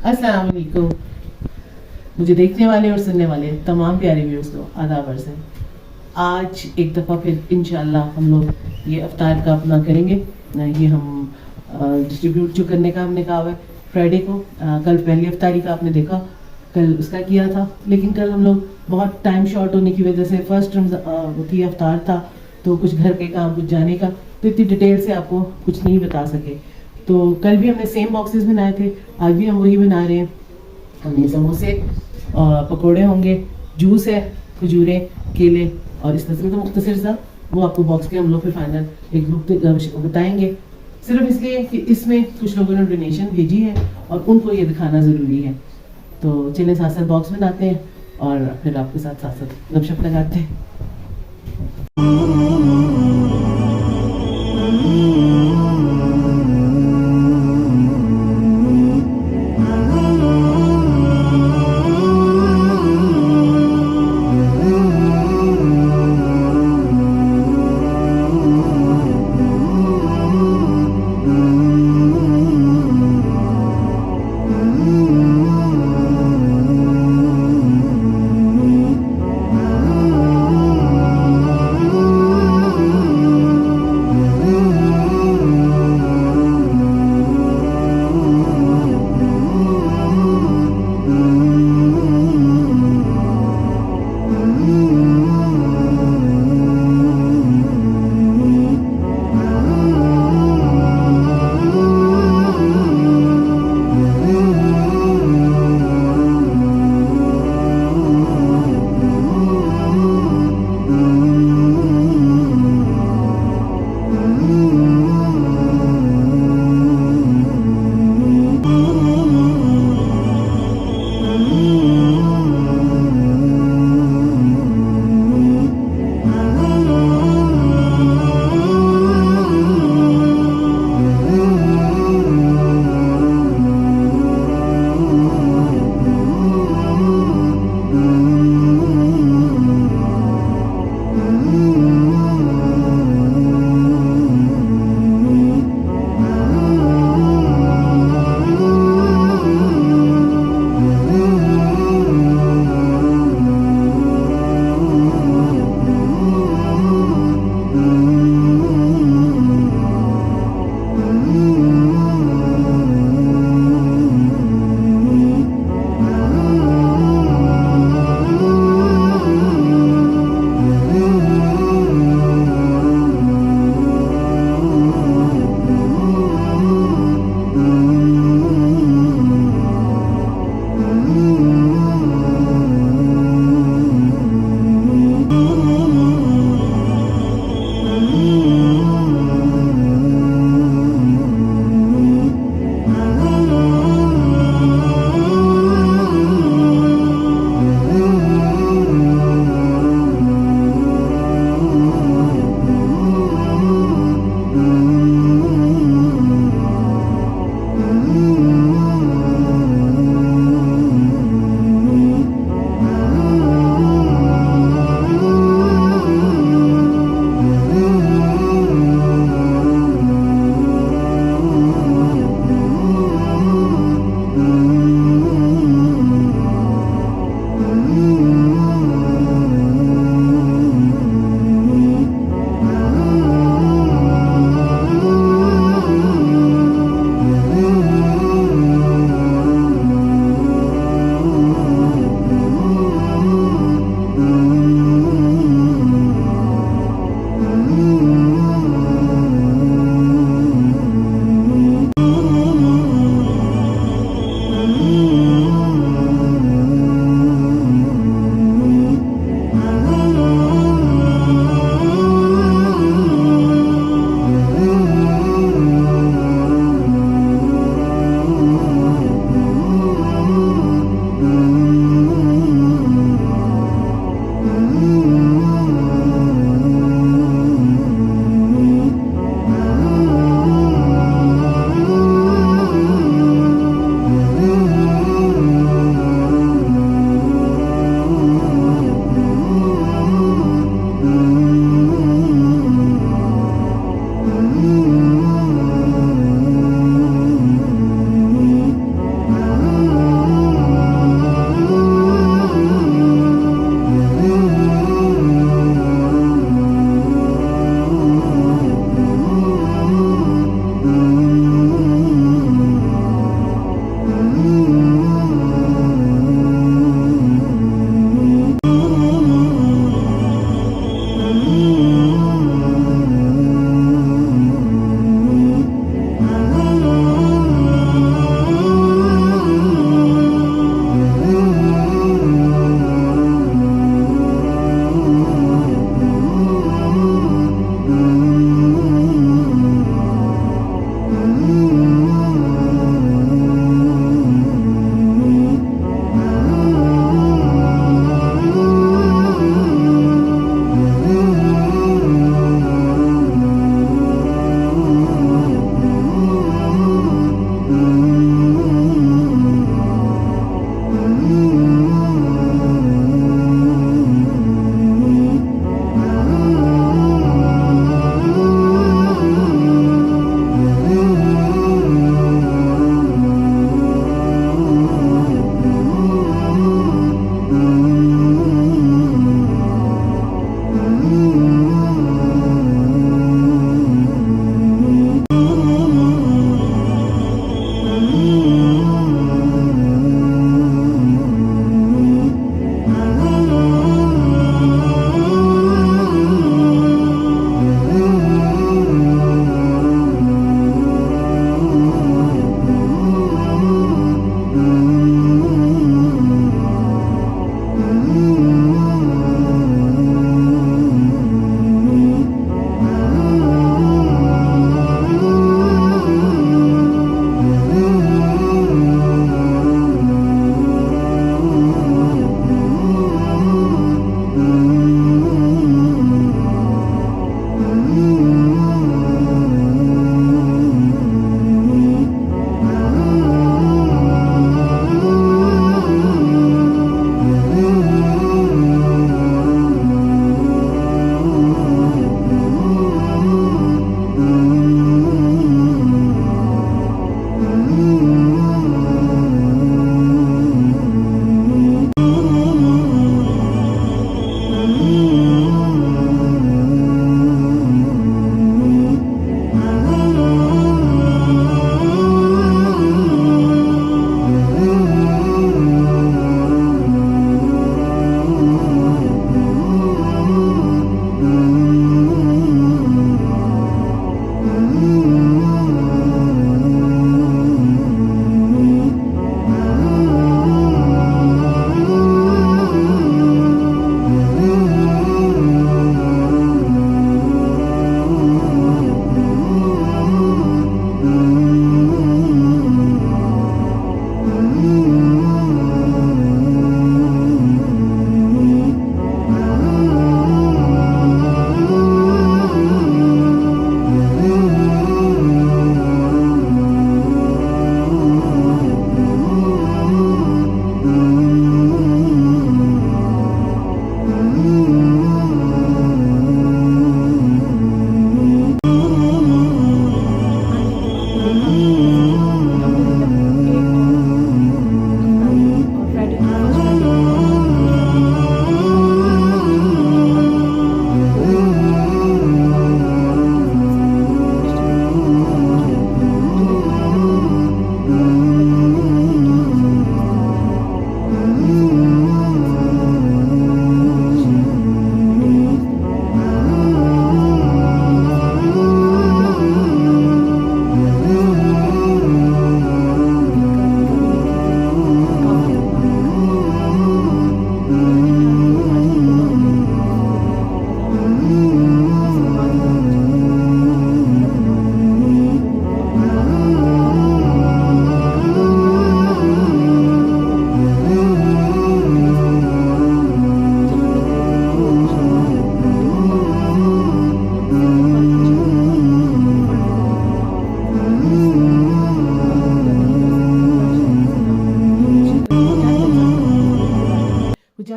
السلام علیکم. مجھے دیکھنے والے اور سننے والے تمام پیارے ویورز کو آداب عرض ہے. آج ایک دفعہ پھر انشاءاللہ ہم لوگ یہ افطار کا اپنا کریں گے. یہ ہم ڈسٹریبیوٹ جو کرنے کا ہم نے کہا ہوا ہے فرائیڈے کو. کل پہلی افطاری کا آپ نے دیکھا, کل اس کا کیا تھا, لیکن کل ہم لوگ بہت ٹائم شارٹ ہونے کی وجہ سے فرسٹ کی افطار تھا تو کچھ گھر کے کام, کچھ جانے کا, تو اتنی ڈیٹیل سے آپ کو کچھ نہیں بتا سکے. تو کل بھی ہم نے سیم باکسز بنائے تھے, آج بھی ہم وہی بنا رہے ہیں. ہم نے سموسے اور پکوڑے ہوں گے, جوس ہے, کھجوریں, کیلے, اور اس طرح سے مختصر سا وہ آپ کو باکس کے ہم لوگ پھر فائنل ایک گروپ بتائیں گے. صرف اس لیے کہ اس میں کچھ لوگوں نے ڈونیشن بھیجی ہے اور ان کو یہ دکھانا ضروری ہے. تو چلیں ساتھ ساتھ باکس بناتے ہیں اور پھر آپ کے ساتھ ساتھ ساتھ گپ شپ لگاتے ہیں.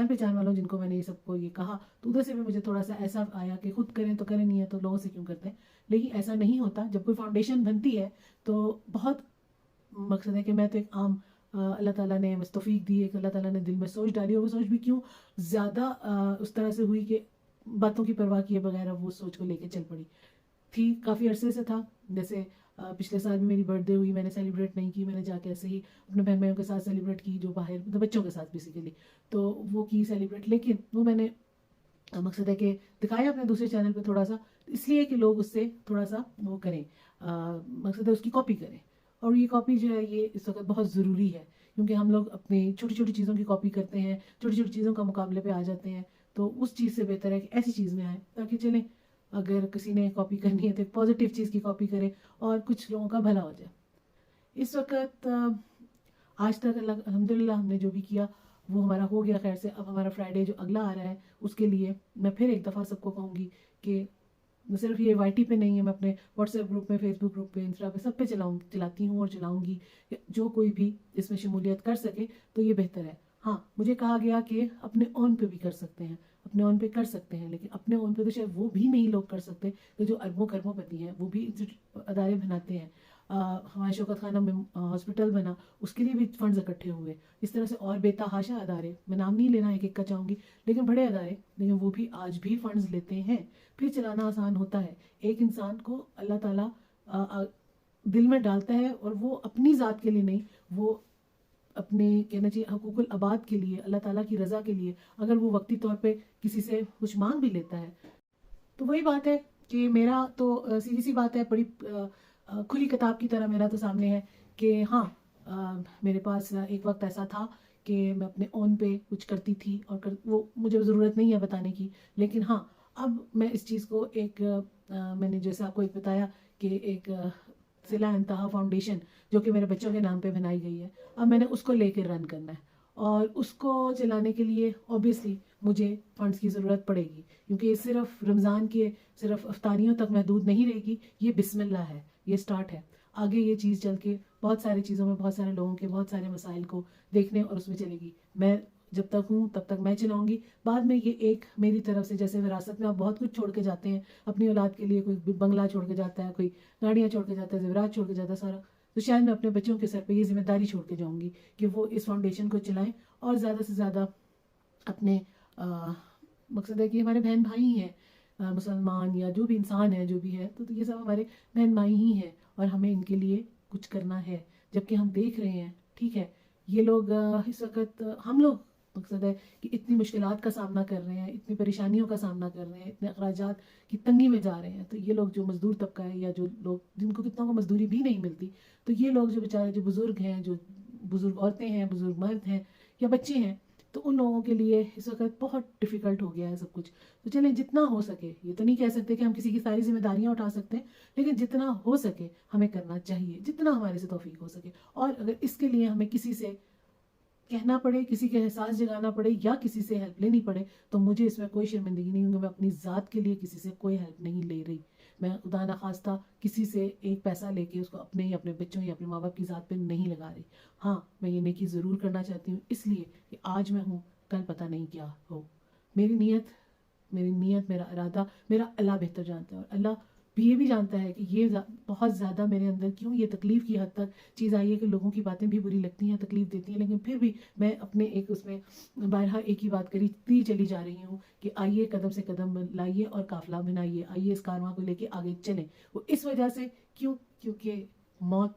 जान पहचान वालों जिनको मैंने ये सबको ये कहा, तो उधर से भी मुझे थोड़ा सा ऐसा आया कि खुद करें तो करें, नहीं है तो लोगों से क्यों करते हैं। लेकिन ऐसा नहीं होता। जब कोई फाउंडेशन बनती है तो बहुत मकसद है कि मैं तो एक आम अल्लाह ताला ने बस तौफीक दी, एक अल्लाह ताला ने दिल में सोच डाली, और वो सोच भी क्यों ज़्यादा उस तरह से हुई कि बातों की परवाह किए बगैर वो सोच को लेके चल पड़ी थी। काफ़ी अरसे से था। जैसे पिछले साल भी मेरी बर्थडे हुई, मैंने सेलिब्रेट नहीं की, मैंने जाके ऐसे ही अपने बहन भाइयों के साथ सेलिब्रेट की, जो बाहर मतलब बच्चों के साथ बेसिकली, तो वो की सेलिब्रेट। लेकिन वो मैंने मकसद है कि दिखाया अपने दूसरे चैनल पे थोड़ा सा, इसलिए कि लोग उससे थोड़ा सा वो करें, मकसद है उसकी कॉपी करें। और ये कॉपी जो है ये इस वक्त बहुत ज़रूरी है, क्योंकि हम लोग अपनी छोटी छोटी चीज़ों की कॉपी करते हैं, छोटी छोटी चीज़ों का मुकाबले पे आ जाते हैं। तो उस चीज़ से बेहतर है कि ऐसी चीज़ में आए, ताकि चलें अगर किसी ने कॉपी करनी है तो एक पॉजिटिव चीज़ की कॉपी करे और कुछ लोगों का भला हो जाए। इस वक्त आज तक अल्हम्दुलिल्लाह हमने जो भी किया वो हमारा हो गया खैर से। अब हमारा फ्राइडे जो अगला आ रहा है उसके लिए मैं फिर एक दफ़ा सबको कहूँगी कि सिर्फ ये YT पे नहीं है, मैं अपने व्हाट्सएप ग्रुप में, फेसबुक ग्रुप पे, इंस्टा पे, सब पे चलाती हूँ और चलाऊँगी। जो कोई भी इसमें शमूलियत कर सके तो ये बेहतर है। हाँ, मुझे कहा गया कि अपने ऑन पे भी कर सकते हैं, अपने ऑन पे कर सकते हैं, लेकिन अपने ऑन पे तो शायद वो भी नहीं लोग कर सकते कि जो अरबों खरबों हैं, वो भी अदारे बनाते हैं। हमारे शौकत खाना में हॉस्पिटल बना, उसके लिए भी फंड्स इकट्ठे हुए। इस तरह से और बेतहाशा अदारे, मैं नाम नहीं लेना एक एक का चाहूँगी, लेकिन बड़े अदारे, लेकिन वो भी आज भी फंड्स लेते हैं। फिर चलाना आसान होता है। एक इंसान को अल्लाह ताला दिल में डालता है, और वो अपनी ज़ात के लिए नहीं, वो अपने कहना चाहिए हकूकुल आबाद के लिए, अल्लाह ताला की रज़ा के लिए, अगर वो वक्ती तौर पे किसी से कुछ मांग भी लेता है, तो वही बात है कि मेरा तो सीधी सी बात है, बड़ी खुली किताब की तरह मेरा तो सामने है कि हाँ, मेरे पास एक वक्त ऐसा था कि मैं अपने ओन पे कुछ करती थी, और वो मुझे ज़रूरत नहीं है बताने की। लेकिन हाँ, अब मैं इस चीज़ को एक मैंने जैसे आपको एक बताया कि एक सिला इंतहा फाउंडेशन जो कि मेरे बच्चों के नाम पे बनाई गई है, अब मैंने उसको लेकर रन करना है, और उसको चलाने के लिए ऑब्वियसली मुझे फंड्स की ज़रूरत पड़ेगी, क्योंकि ये सिर्फ रमज़ान के सिर्फ अफ्तारियों तक महदूद नहीं रहेगी। ये बिस्मिल्लाह है, ये स्टार्ट है। आगे ये चीज़ चल के बहुत सारी चीज़ों में, बहुत सारे लोगों के बहुत सारे मसाइल को देखने और उसमें चलेगी। मैं जब तक हूँ तब तक मैं चलाऊंगी। बाद में ये एक मेरी तरफ से, जैसे विरासत में आप बहुत कुछ छोड़ के जाते हैं अपनी औलाद के लिए, कोई बंगला छोड़ के जाता है, कोई गाड़ियाँ छोड़ के जाता है, ज़ेवरात छोड़ के जाता है सारा, तो शायद मैं अपने बच्चों के सर पे ये जिम्मेदारी छोड़ के जाऊंगी कि वो इस फाउंडेशन को चलाएं, और ज़्यादा से ज़्यादा अपने मकसद है कि हमारे बहन भाई हैं, मुसलमान या जो भी इंसान है, जो भी है, तो ये सब हमारे बहन भाई ही हैं, और हमें इनके लिए कुछ करना है। जबकि हम देख रहे हैं, ठीक है, ये लोग इस वक्त, हम लोग मकसद है कि इतनी मुश्किलात का सामना कर रहे हैं, इतनी परेशानियों का सामना कर रहे हैं, इतने अखराजात की तंगी में जा रहे हैं। तो ये लोग जो मजदूर तबका है, या जो लोग जिनको कितनों को मजदूरी भी नहीं मिलती, तो ये लोग जो बेचारे, जो बुज़ुर्ग हैं, जो बुज़ुर्ग औरतें हैं, बुज़ुर्ग मर्द हैं या बच्चे हैं, तो उन लोगों के लिए इस वक्त बहुत डिफ़िकल्ट हो गया है सब कुछ। तो चलें, जितना हो सके, ये तो नहीं कह सकते कि हम किसी की सारी जिम्मेदारियां उठा सकते हैं, लेकिन जितना हो सके हमें करना चाहिए, जितना हमारे से तौफीक हो सके। और अगर इसके लिए हमें किसी से कहना पड़े, किसी के एहसास जगाना पड़े, या किसी से हेल्प लेनी पड़े, तो मुझे इसमें कोई शर्मिंदगी नहीं होगी। मैं अपनी ज़ात के लिए किसी से कोई हेल्प नहीं ले रही। मैं खुदा ना खास्ता किसी से एक पैसा लेके उसको अपने या अपने बच्चों या अपने माँ बाप की ज़ात पे नहीं लगा रही। हाँ, मैं ये नेकी ज़रूर करना चाहती हूँ, इसलिए कि आज मैं हूँ, कल पता नहीं क्या हो। मेरी नीयत, मेरा इरादा, मेरा अल्लाह बेहतर जानता है, और अल्लाह भी ये भी जानता है कि ये बहुत ज़्यादा मेरे अंदर क्यों ये तकलीफ़ की हद तक चीज़ आई है कि लोगों की बातें भी बुरी लगती हैं, तकलीफ़ देती हैं, लेकिन फिर भी मैं अपने एक उसमें बारहा एक ही बात करी चली जा रही हूँ कि आइए कदम से कदम लाइए और काफ़िला बनाइए, आइए इस कारवां को लेके आगे चलें। वो इस वजह से क्यों, क्योंकि मौत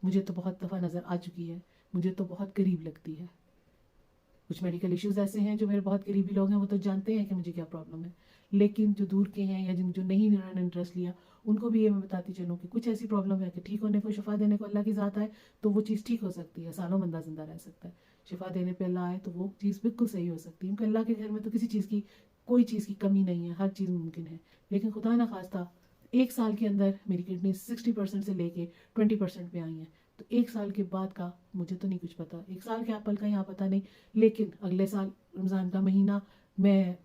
मुझे तो बहुत दफ़ा नज़र आ चुकी है, मुझे तो बहुत करीब लगती है। कुछ मेडिकल इश्यूज ऐसे हैं जो मेरे बहुत करीबी लोग हैं, वो तो जानते हैं कि मुझे क्या प्रॉब्लम है, लेकिन जो दूर के हैं या जो नहीं उन्होंने इंटरेस्ट लिया, उनको भी ये मैं बताती चलूँ कि कुछ ऐसी प्रॉब्लम है कि ठीक होने को, शिफा देने को अल्लाह की ज़ात आए तो वो चीज़ ठीक हो सकती है, सालों बंदा जिंदा रह सकता है। शिफा देने पर अल्लाह आए तो वो चीज़ बिल्कुल सही हो सकती है, क्योंकि अल्लाह के घर में तो किसी चीज़ की, कोई चीज़ की कमी नहीं है, हर चीज़ मुमकिन है। लेकिन खुदा ना खास्ता एक साल के अंदर मेरी किडनी 60% से लेके 20% पे आई है, तो एक साल के बाद का मुझे तो नहीं कुछ पता, एक साल के पल का यहाँ पता नहीं, लेकिन अगले साल रमज़ान का महीना मैं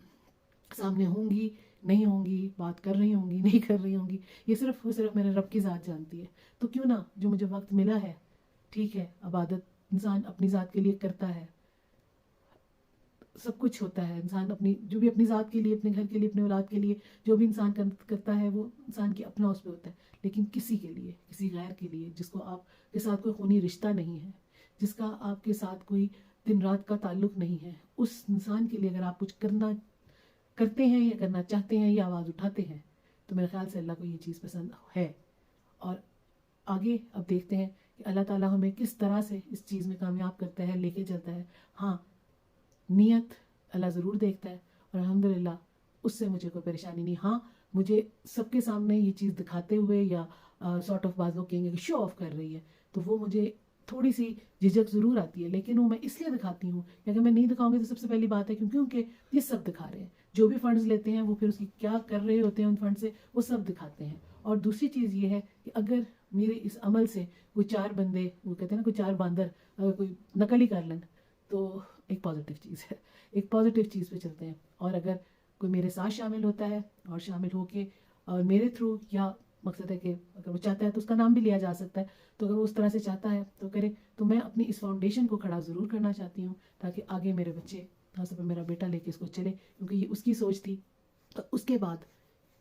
सामने होंगी, नहीं होंगी, बात कर रही होंगी, नहीं कर रही होंगी, ये सिर्फ मेरे रब की ज़ात जानती है। तो क्यों ना, जो मुझे वक्त मिला है, ठीक है, इबादत इंसान अपनी ज़ात के लिए करता है, سب کچھ ہوتا ہے. انسان اپنی جو بھی اپنی ذات کے لیے، اپنے گھر کے لیے، اپنے اولاد کے لیے جو بھی انسان کرتا ہے وہ انسان کی اپنا اس پہ ہوتا ہے. لیکن کسی کے لیے، کسی غیر کے لیے، جس کو آپ کے ساتھ کوئی خونی رشتہ نہیں ہے، جس کا آپ کے ساتھ کوئی دن رات کا تعلق نہیں ہے، اس انسان کے لیے اگر آپ کچھ کرتے ہیں یا کرنا چاہتے ہیں یا آواز اٹھاتے ہیں تو میرے خیال سے اللہ کو یہ چیز پسند ہے. اور آگے اب دیکھتے ہیں کہ اللہ تعالیٰ ہمیں کس طرح سے اس چیز میں کامیاب کرتا ہے، لے کے چلتا ہے. ہاں، نیت اللہ ضرور دیکھتا ہے اور الحمدللہ اس سے مجھے کوئی پریشانی نہیں. ہاں، مجھے سب کے سامنے یہ چیز دکھاتے ہوئے یا سارٹ آف بعض لوگ کہیں گے کہ شو آف کر رہی ہے، تو وہ مجھے تھوڑی سی جھجک ضرور آتی ہے. لیکن وہ میں اس لیے دکھاتی ہوں کہ اگر میں نہیں دکھاؤں گی تو سب سے پہلی بات ہے کیونکہ یہ سب دکھا رہے ہیں. جو بھی فنڈز لیتے ہیں وہ پھر اس کی کیا کر رہے ہوتے ہیں ان فنڈ سے، وہ سب دکھاتے ہیں. اور دوسری چیز یہ ہے کہ اگر میرے اس عمل سے کوئی چار بندے، وہ کہتے ہیں نا کوئی چار باندر اگر کوئی نقل ہی کر لیں تو ایک پازیٹیو چیز ہے، ایک پازیٹیو چیز پہ چلتے ہیں. اور اگر کوئی میرے ساتھ شامل ہوتا ہے اور شامل ہو کے اور میرے تھرو، یا مقصد ہے کہ اگر وہ چاہتا ہے تو اس کا نام بھی لیا جا سکتا ہے، تو اگر وہ اس طرح سے چاہتا ہے تو کرے. تو میں اپنی اس فاؤنڈیشن کو کھڑا ضرور کرنا چاہتی ہوں تاکہ آگے میرے بچے، خاص طور پہ میرا بیٹا لے کے اس کو چلے، کیونکہ یہ اس کی سوچ تھی. تو اس کے بعد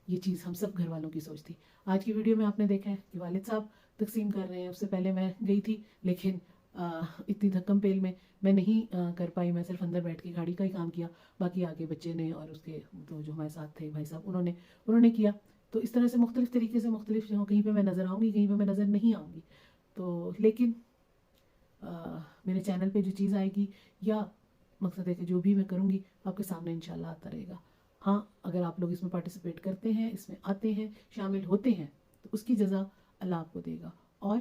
یہ چیز ہم سب گھر والوں کی سوچ تھی. آج کی ویڈیو میں آپ نے دیکھا ہے کہ والد صاحب تقسیم کر رہے ہیں. اس سے پہلے میں گئی تھی لیکن اتنی دھکم پیل میں نہیں کر پائی. میں صرف اندر بیٹھ کے گاڑی کا ہی کام کیا، باقی آگے بچے نے اور اس کے تو جو ہمارے ساتھ تھے بھائی صاحب انہوں نے کیا. تو اس طرح سے مختلف طریقے سے مختلف جگہوں، کہیں پہ میں نظر آؤں گی، کہیں پہ میں نظر نہیں آؤں گی. تو لیکن میرے چینل پہ جو چیز آئے گی یا مقصد ہے کہ جو بھی میں کروں گی آپ کے سامنے انشاءاللہ آتا رہے گا. ہاں، اگر آپ لوگ اس میں پارٹیسپیٹ کرتے ہیں، اس میں آتے ہیں، شامل ہوتے ہیں، تو اس کی جزا اللہ آپ کو دے گا. اور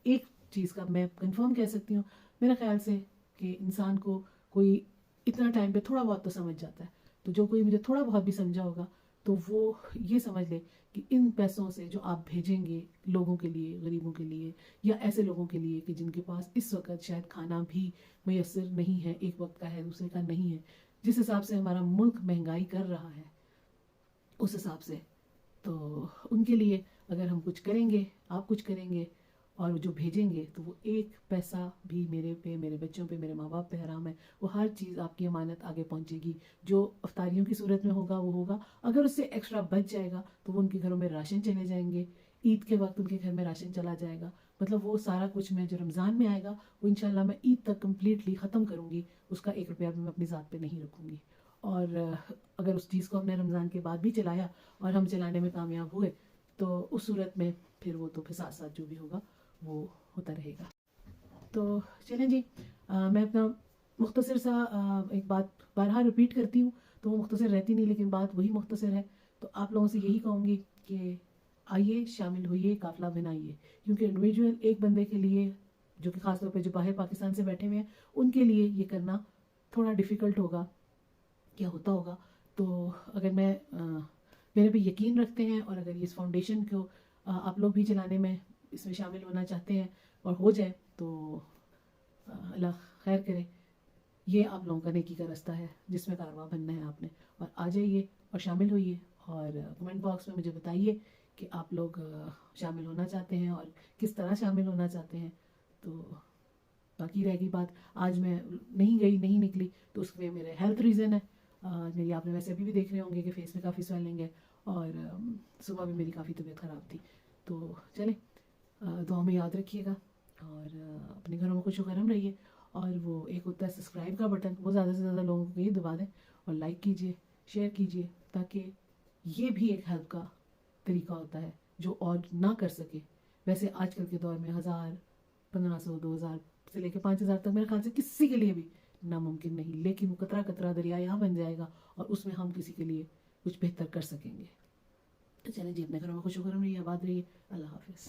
ایک چیز کا میں کنفرم کہہ سکتی ہوں، میرے خیال سے کہ انسان کو کوئی اتنا ٹائم پہ تھوڑا بہت تو سمجھ جاتا ہے. تو جو کوئی مجھے تھوڑا بہت بھی سمجھا ہوگا تو وہ یہ سمجھ لے کہ ان پیسوں سے جو آپ بھیجیں گے لوگوں کے لیے، غریبوں کے لیے، یا ایسے لوگوں کے لیے کہ جن کے پاس اس وقت شاید کھانا بھی میسر نہیں ہے، ایک وقت کا ہے، دوسرے کا نہیں ہے، جس حساب سے ہمارا ملک مہنگائی کر رہا ہے اس حساب سے، تو ان کے لیے اگر ہم کچھ کریں گے، آپ کچھ کریں گے اور جو بھیجیں گے تو وہ ایک پیسہ بھی میرے پہ، میرے بچوں پہ، میرے ماں باپ پہ حرام ہے. وہ ہر چیز آپ کی امانت آگے پہنچے گی. جو افطاریوں کی صورت میں ہوگا وہ ہوگا، اگر اس سے ایکسٹرا بچ جائے گا تو وہ ان کے گھروں میں راشن چلے جائیں گے. عید کے وقت ان کے گھر میں راشن چلا جائے گا. مطلب وہ سارا کچھ میں جو رمضان میں آئے گا وہ انشاءاللہ میں عید تک کمپلیٹلی ختم کروں گی. اس کا 1 روپیہ بھی میں اپنی ذات پہ نہیں رکھوں گی. اور اگر اس چیز کو ہم نے رمضان کے بعد بھی چلایا اور ہم چلانے میں کامیاب ہوئے تو اس صورت میں پھر وہ تو پھر ساتھ ساتھ جو بھی ہوگا وہ ہوتا رہے گا. تو چلیں جی، میں اپنا مختصر سا ایک بات بارہا ریپیٹ کرتی ہوں تو وہ مختصر رہتی نہیں، لیکن بات وہی مختصر ہے. تو آپ لوگوں سے یہی کہوں گی کہ آئیے، شامل ہوئیے، قافلہ بنائیے. کیونکہ انڈیویجول ایک بندے کے لیے، جو کہ خاص طور پہ جو باہر پاکستان سے بیٹھے ہوئے ہیں، ان کے لیے یہ کرنا تھوڑا ڈیفیکلٹ ہوگا، کیا ہوتا ہوگا. تو اگر میرے پہ یقین رکھتے ہیں اور اگر اس فاؤنڈیشن کو آپ لوگ بھی چلانے میں اس میں شامل ہونا چاہتے ہیں اور ہو جائے تو اللہ خیر کرے. یہ آپ لوگوں کا نیکی کا راستہ ہے جس میں کارواں بننا ہے آپ نے. اور آ جائیے اور شامل ہوئیے اور کمنٹ باکس میں مجھے بتائیے کہ آپ لوگ شامل ہونا چاہتے ہیں اور کس طرح شامل ہونا چاہتے ہیں. تو باقی رہ گئی بات، آج میں نہیں گئی، نہیں نکلی تو اس میں میرے ہیلتھ ریزن ہے. میری آپ نے ویسے ابھی بھی دیکھ رہے ہوں گے کہ فیس میں کافی سویلنگ ہے اور صبح بھی میری کافی طبیعت خراب تھی. تو چلیں، دعا میں یاد رکھیے گا اور اپنے گھروں میں خوش و خرم رہیے. اور وہ ایک ہوتا ہے سبسکرائب کا بٹن، وہ زیادہ سے زیادہ لوگوں کو یہ دبا دیں اور لائک کیجیے، شیئر کیجیے، تاکہ یہ بھی ایک ہیلپ کا طریقہ ہوتا ہے جو اور نہ کر سکے. ویسے آج کل کے دور میں 1000، 1500، 2000 سے لے کے 5000 تک میرے خیال سے کسی کے لیے بھی ناممکن نہیں، لیکن وہ قطرہ قطرہ دریا یہاں بن جائے گا اور اس میں ہم کسی کے لیے کچھ بہتر کر سکیں گے. تو چلیں جی، اپنے گھروں میں خوش و خرم رہیے، آباد رہیے. اللہ حافظ.